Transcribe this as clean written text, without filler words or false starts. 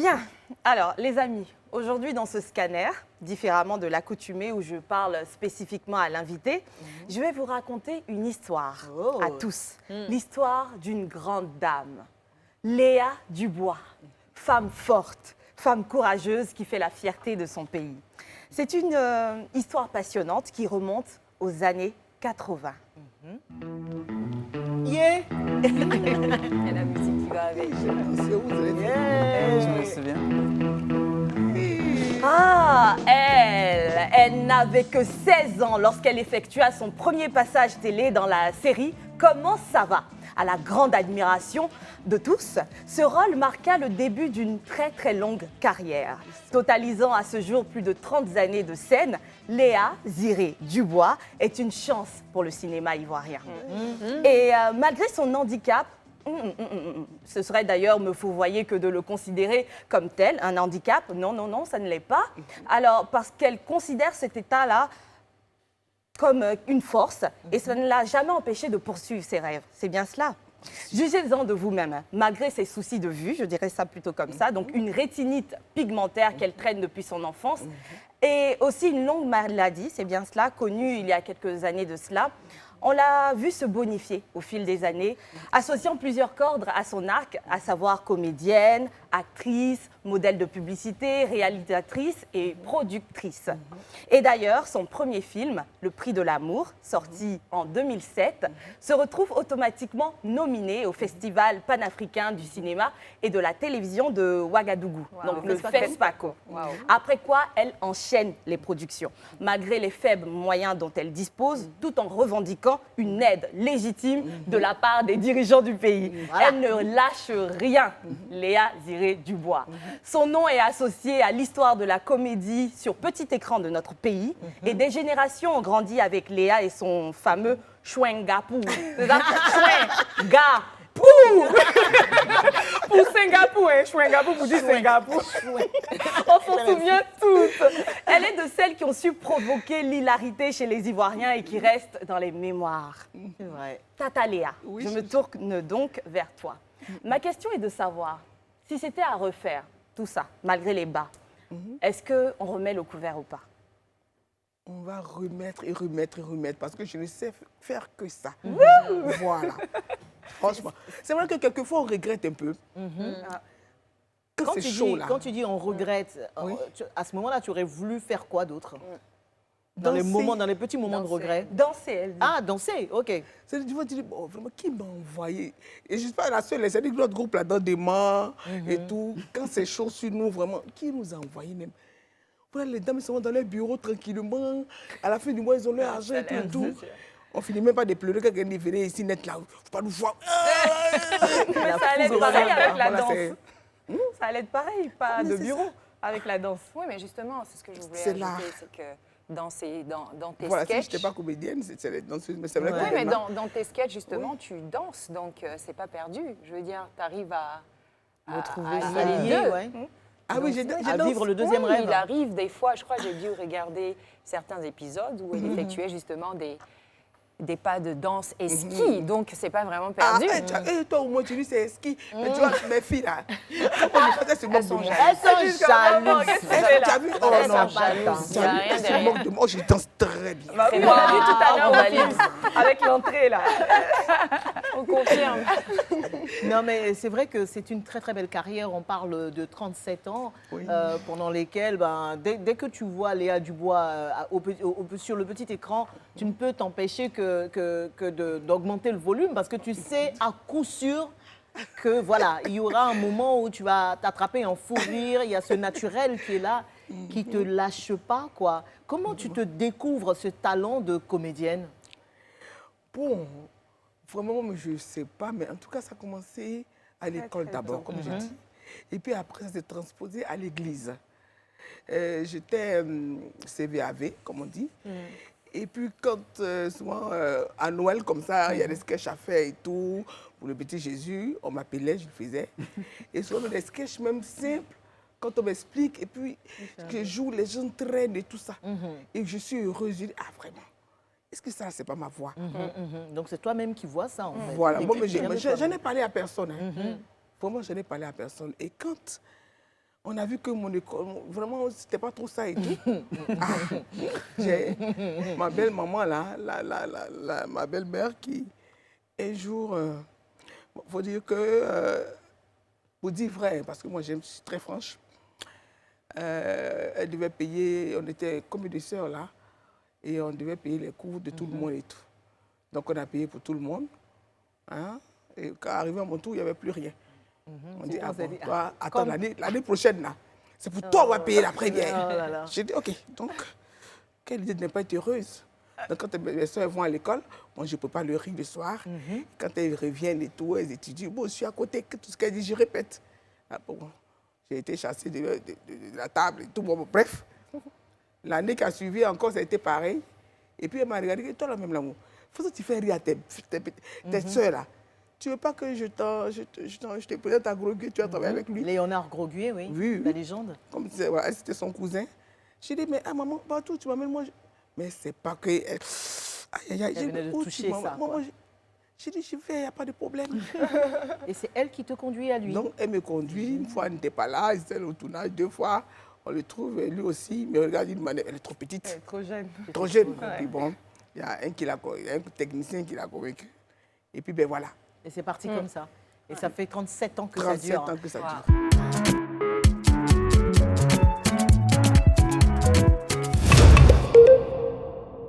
Bien, alors les amis, aujourd'hui dans ce scanner, différemment de l'accoutumée où je parle spécifiquement à l'invité, je vais vous raconter une histoire à tous. L'histoire d'une grande dame, Léa Dubois, femme forte, femme courageuse qui fait la fierté de son pays. C'est une histoire passionnante qui remonte aux années 80. Yeah. Il y a la musique qui va avec. Je me souviens. Ah, elle n'avait que 16 ans lorsqu'elle effectua son premier passage télé dans la série Comment ça va? À la grande admiration de tous, ce rôle marqua le début d'une très longue carrière. Totalisant à ce jour plus de 30 années de scène, Léa Ziré Dubois est une chance pour le cinéma ivoirien. Et malgré son handicap, ce serait d'ailleurs me fourvoyer que de le considérer comme tel, un handicap. Non, ça ne l'est pas. Alors, parce qu'elle considère cet état-là comme une force et ça ne l'a jamais empêché de poursuivre ses rêves. C'est bien cela. Jugez-en de vous-même. Malgré ses soucis de vue, je dirais ça plutôt comme ça, donc une rétinite pigmentaire qu'elle traîne depuis son enfance et aussi une longue maladie, c'est bien cela, connue il y a quelques années de cela. On l'a vu se bonifier au fil des années, associant plusieurs cordes à son arc, à savoir comédienne, actrice, modèle de publicité, réalisatrice et productrice. Et d'ailleurs, son premier film, Le Prix de l'amour, sorti en 2007, se retrouve automatiquement nominé au Festival panafricain du cinéma et de la télévision de Ouagadougou, donc le FESPACO. Après quoi, elle enchaîne les productions, malgré les faibles moyens dont elle dispose, tout en revendiquant une aide légitime de la part des dirigeants du pays. Elle ne lâche rien, Léa Ziré Dubois. Son nom est associé à l'histoire de la comédie sur petit écran de notre pays et des générations ont grandi avec Léa et son fameux Chouengapou. C'est ça? Chouengapou. Pour Singapour, hein? Chouengapou pour dire Singapour. On s'en souvient toutes. Elle est de celles qui ont su provoquer l'hilarité chez les Ivoiriens et qui restent dans les mémoires. C'est vrai. Tata Léa, je me tourne donc vers toi. Ma question est de savoir, si c'était à refaire tout ça, malgré les bas, est-ce qu'on remet le couvert ou pas? On va remettre et remettre et remettre parce que je ne sais faire que ça. Voilà. Franchement. C'est vrai que quelquefois on regrette un peu. Quand c'est tu chaud dis, là. quand tu dis on regrette, Oui. à ce moment-là, tu aurais voulu faire quoi d'autre? Danser. Dans les petits moments de regret. Danser, elle dit. Ah, danser, ok. C'est tu vas te dire, bon, vraiment, qui m'a envoyé? Et je ne suis pas la seule, c'est-à-dire que notre groupe là-dedans démarre et tout. Quand c'est chaud sur nous, vraiment, qui nous a envoyé même? Voilà, les dames sont dans leur bureau tranquillement. À la fin du mois, ils ont leur argent et tout. On finit même pas de pleurer quand quelqu'un est venu ici net là. Faut pas nous voir. Mais ça allait être pareil avec la Voilà, danse. c'est- Ça allait être pareil, pas Mais de c'est bureau, avec la danse. Oui, mais justement, c'est ce que je voulais C'est ajouter, là. c'est que dans tes Voilà, si je sketchs... n'étais pas comédienne, c'est la danseuse. Mais c'est vrai Ouais. Oui, que mais maintenant- dans tes sketchs, justement, tu danses, donc c'est pas perdu. Je veux dire, tu arrives à Retrouver à ça. les deux. Ouais. Ah oui, j'ai À vivre le deuxième Oui, rêve. il arrive des fois, je crois que j'ai dû regarder certains épisodes où elle effectuait justement des pas de danse et ski, donc c'est pas vraiment Ah, perdu. toi au moins tu dis c'est ski. Mais tu vois, mes filles là, quand je faisais ce manque de moi. Elles sont jalouses. Tu as vu? Oh Elles non, sont jalouses. Il y a rien ce derrière. manque de moi, je danse très bien. Bah oui, C'est on l'a vu bon. tout à l'heure On au valide. film, avec l'entrée là. On confirme. Non, mais c'est vrai que c'est une très belle carrière. On parle de 37 ans, Oui. pendant lesquels, dès que tu vois Léa Dubois sur le petit écran, tu ne peux t'empêcher que d'augmenter le volume parce que tu sais à coup sûr que voilà, il y aura un moment où tu vas t'attraper en fou rire. Il y a ce naturel qui est là, qui te lâche pas, quoi. Comment tu te découvres ce talent de comédienne? Bon, vraiment, je ne sais pas, mais en tout cas, ça a commencé à l'école d'abord, comme je dis. Et puis après, ça s'est transposé à l'église. J'étais CVAV, comme on dit. Et puis, quand souvent, à Noël, comme ça, il y a des sketchs à faire et tout, pour le petit Jésus, on m'appelait, je le faisais. Et souvent, des sketchs même simples, quand on m'explique, et puis que je joue, les gens traînent et tout ça. Et je suis heureuse, je dis, ah vraiment, est-ce que ça, c'est pas ma voix? Donc c'est toi-même qui vois ça, en fait. Voilà, Et moi, que mais tu viens de j'en ai toi-même. parlé à personne. Hein. Vraiment, je n'ai parlé à personne. Et quand On a vu que mon école, vraiment, c'était pas trop ça et tout. Ma belle-maman, là, ma belle-mère qui, un jour, faut dire que, pour dire vrai, parce que moi, je suis très franche, elle devait payer, on était comme des sœurs, là, et on devait payer les cours de tout le monde et tout. Donc, on a payé pour tout le monde. Hein, et quand arrivé à mon tour, il n'y avait plus rien. On dit, ah bon, toi, attends, l'année prochaine, là, c'est pour toi, on va payer la première. J'ai dit, OK, donc, quelle idée de ne pas être heureuse. Donc, quand mes soeurs vont à l'école, moi, je prépare le riz le soir. Quand elles reviennent et tout, elles étudient. Bon, je suis à côté, tout ce qu'elles disent, je répète. Ah, bon, j'ai été chassée de la table et tout. Bon, bref, l'année qui a suivi, encore, ça a été pareil. Et puis, elle m'a regardé, toi, là, même l'amour, faut que tu fais rire à tes soeurs, là. Tu ne veux pas que je te présente à Groguet, tu as travaillé avec lui? Léonard Groguet, oui, oui, la légende. Comme voilà, c'était son cousin. J'ai dit, mais maman, partout, tu m'amènes moi. Mais c'est pas que... Aïe, aïe, aïe. Elle venait de toucher ça, quoi. J'ai dit, je vais, il n'y a pas de problème. Et c'est elle qui te conduit à lui? Donc, elle me conduit. Une fois, elle n'était pas là. C'était le tournage. 2 fois, on le trouve. Et lui aussi, mais regarde, elle est trop petite. Elle est trop jeune. Trop jeune. Et puis bon, il y a un technicien qui l'a convaincu. Et puis, ben voilà. Et c'est parti comme ça. Et ça fait 37 ans que ça dure. 37 ans que ça dure.